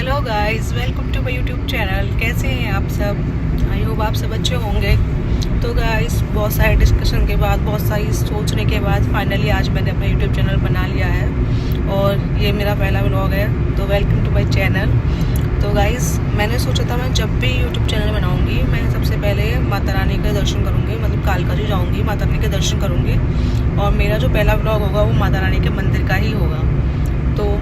Hello guys, welcome to my YouTube channel. कैसे हैं आप सब? आई होप आप सब अच्छे होंगे। तो गाइस, बहुत सारे डिस्कशन के बाद, बहुत सारी सोचने के बाद फाइनली आज मैंने अपना यूट्यूब चैनल बना लिया है और ये मेरा पहला व्लॉग है। तो वेलकम टू माय चैनल। तो गाइस, मैंने सोचा था मैं जब भी यूट्यूब चैनल बनाऊंगी मैं सबसे पहले माता रानी के दर्शन करूंगी, मतलब कालका जी जाऊंगी, माता रानी के दर्शन करूंगी और मेरा जो पहला व्लॉग होगा वो माता रानी के मंदिर का ही होगा। तो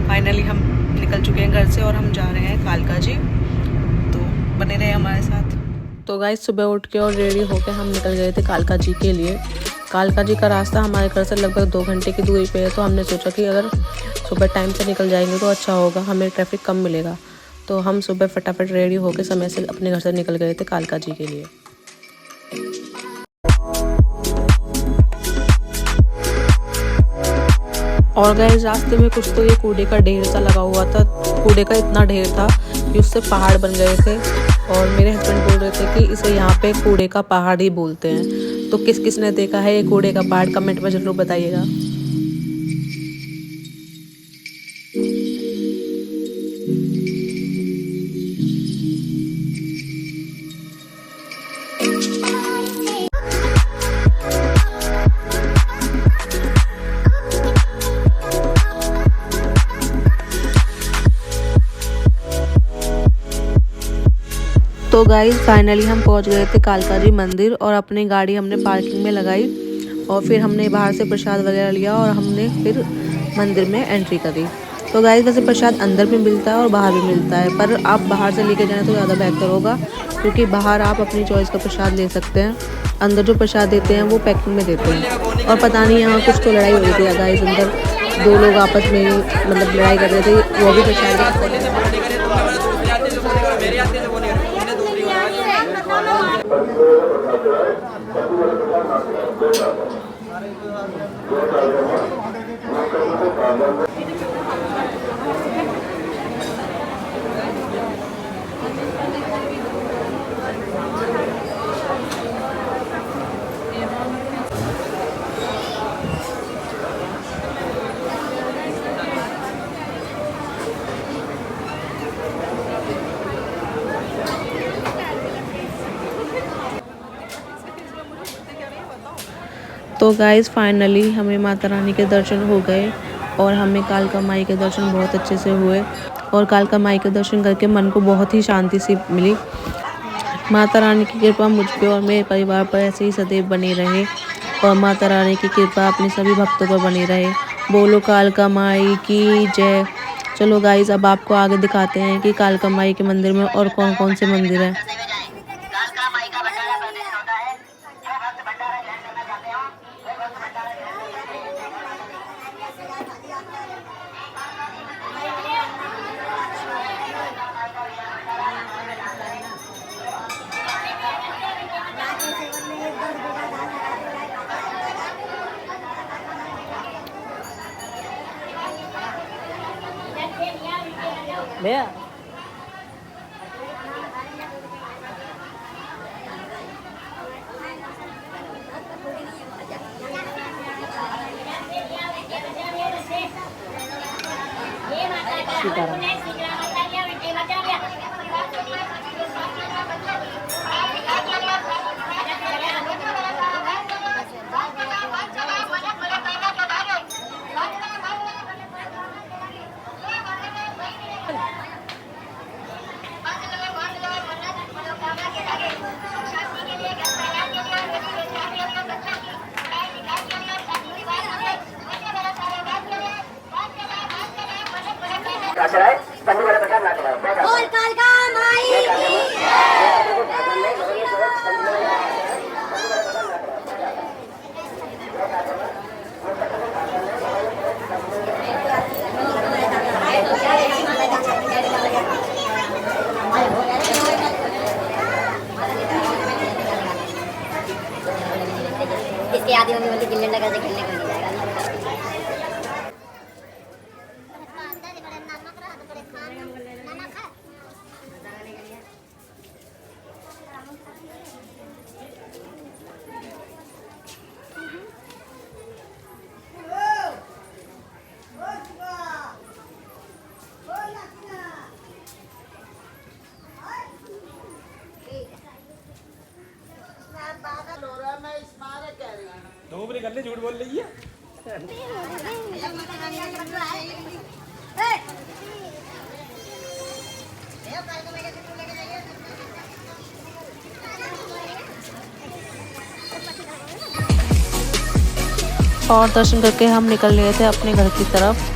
फाइनली हम निकल चुके हैं घर से और हम जा रहे हैं कालका जी, तो बने रहे हमारे साथ। तो गाइस, सुबह उठ के और रेडी होके हम निकल गए थे कालका जी के लिए। कालका जी का रास्ता हमारे घर से लगभग 2 घंटे की दूरी पे है, तो हमने सोचा कि अगर सुबह टाइम से निकल जाएंगे तो अच्छा होगा, हमें ट्रैफिक कम मिलेगा। तो हम सुबह फटाफट रेडी होके समय से अपने घर से निकल गए थे कालका जी के लिए। और गाइस, रास्ते में कुछ तो ये कूड़े का ढेर सा लगा हुआ था। कूड़े का इतना ढेर था कि उससे पहाड़ बन गए थे और मेरे हस्बैंड बोल रहे थे कि इसे यहाँ पे कूड़े का पहाड़ ही बोलते हैं। तो किस किस ने देखा है ये कूड़े का पहाड़, कमेंट में जरूर बताइएगा। तो गाइस, फाइनली हम पहुंच गए थे कालका जी मंदिर और अपनी गाड़ी हमने पार्किंग में लगाई और फिर हमने बाहर से प्रसाद वगैरह लिया और हमने फिर मंदिर में एंट्री करी। तो गाइस, वैसे प्रसाद अंदर भी मिलता है और बाहर भी मिलता है, पर आप बाहर से लेके जाएं तो ज़्यादा बेहतर होगा, क्योंकि बाहर आप अपनी चॉइस का प्रसाद ले सकते हैं। अंदर जो प्रसाद देते हैं वो पैकिंग में देते हैं। और पता नहीं यहाँ कुछ तो लड़ाई हो रही थी गाइस, अंदर 2 लोग आपस में ही मतलब लड़ाई कर रहे थे, वो भी प्रसाद तो गाइस, फाइनली हमें माता रानी के दर्शन हो गए और हमें कालका माई के दर्शन बहुत अच्छे से हुए और कालका माई के दर्शन करके मन को बहुत ही शांति सी मिली। माता रानी की कृपा मुझ पे और मेरे परिवार पर ऐसे ही सदैव बनी रहे और माता रानी की कृपा अपने सभी भक्तों पर बनी रहे। बोलो कालका माई की जय। चलो गाइस, अब आपको आगे दिखाते हैं कि कालका माई के मंदिर में और कौन कौन से मंदिर हैं। भैया सीताराम। बोल कालका माई इसके आदि मम्मी बोलती गिल्ली डंडा कैसे खेलने को नहीं जाएगा। कर ले, झूठ बोल रही है। और दर्शन करके हम निकल रहे थे अपने घर की तरफ।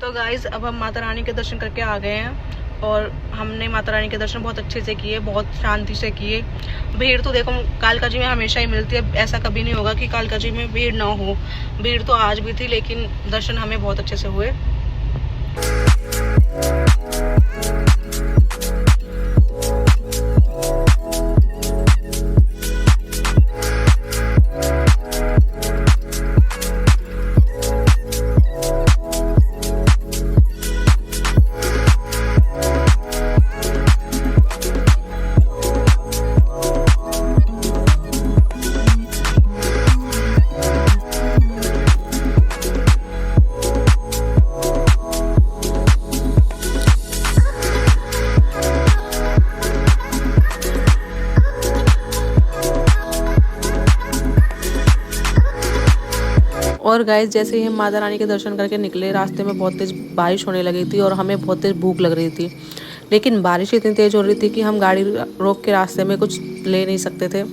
तो गाइज अब हम माता रानी के दर्शन करके आ गए हैं और हमने माता रानी के दर्शन बहुत अच्छे से किए, बहुत शांति से किए। भीड़ तो देखो कालका जी में हमेशा ही मिलती है, ऐसा कभी नहीं होगा कि कालका जी में भीड़ ना हो। भीड़ तो आज भी थी, लेकिन दर्शन हमें बहुत अच्छे से हुए। और गाइस जैसे ही हम माता रानी के दर्शन करके निकले, रास्ते में बहुत तेज़ बारिश होने लगी थी और हमें बहुत तेज़ भूख लग रही थी। लेकिन बारिश इतनी तेज़ हो रही थी कि हम गाड़ी रोक के रास्ते में कुछ ले नहीं सकते थे।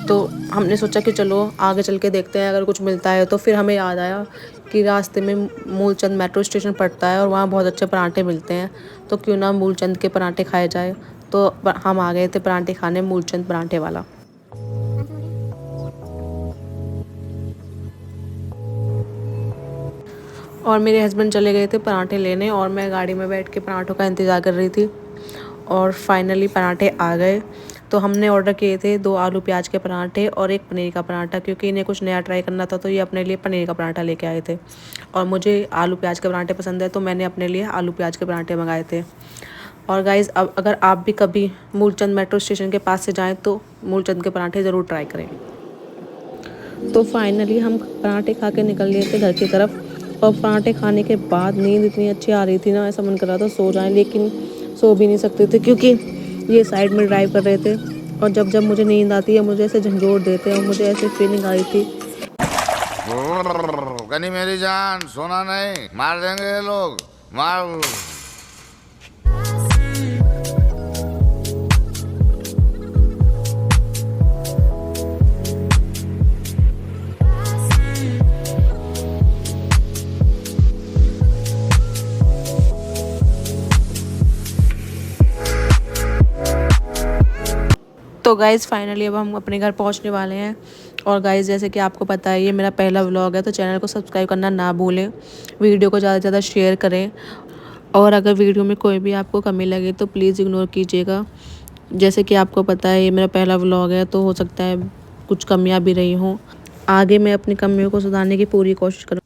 तो हमने सोचा कि चलो आगे चल के देखते हैं, अगर कुछ मिलता है तो। फिर हमें याद आया कि रास्ते में मूलचंद मेट्रो स्टेशन पड़ता है और वहाँ बहुत अच्छे पराठे मिलते हैं, तो क्यों ना मूलचंद के पराठे खाए जाए। तो हम आ गए थे पराठे खाने, मूलचंद पराठे वाला। और मेरे हस्बैंड चले गए थे पराठे लेने और मैं गाड़ी में बैठ के पराठों का इंतज़ार कर रही थी। और फाइनली पराठे आ गए। तो हमने ऑर्डर किए थे 2 आलू प्याज के पराठे और 1 पनीर का पराठा, क्योंकि इन्हें कुछ नया ट्राई करना था, तो ये अपने लिए पनीर का पराठा लेके आए थे। और मुझे आलू प्याज के पराठे पसंद है, तो मैंने अपने लिए आलू प्याज के पराठे मंगाए थे। और गाइज़ अब अगर आप भी कभी मूलचंद मेट्रो स्टेशन के पास से जाएँ तो मूलचंद के पराठे ज़रूर ट्राई करें। तो फाइनली हम पराठे खा के निकल लिए थे घर की तरफ। और पराठे खाने के बाद नींद इतनी अच्छी आ रही थी ना, ऐसा मन कर रहा था सो जाएं, लेकिन सो भी नहीं सकते थे क्योंकि ये साइड में ड्राइव कर रहे थे। और जब जब मुझे नींद आती है मुझे ऐसे झंझोड़ देते हैं और मुझे ऐसे फीलिंग आई थी कनी मेरी जान सोना नहीं, मार देंगे ये लोग, मार। तो गाइज़ फाइनली अब हम अपने घर पहुंचने वाले हैं। और गाइज़ जैसे कि आपको पता है ये मेरा पहला व्लॉग है, तो चैनल को सब्सक्राइब करना ना भूलें, वीडियो को ज़्यादा से ज़्यादा शेयर करें। और अगर वीडियो में कोई भी आपको कमी लगे तो प्लीज़ इग्नोर कीजिएगा। जैसे कि आपको पता है ये मेरा पहला व्लॉग है, तो हो सकता है कुछ कमियां भी रही हों। आगे मैं अपनी कमियों को सुधारने की पूरी कोशिश करूँगी।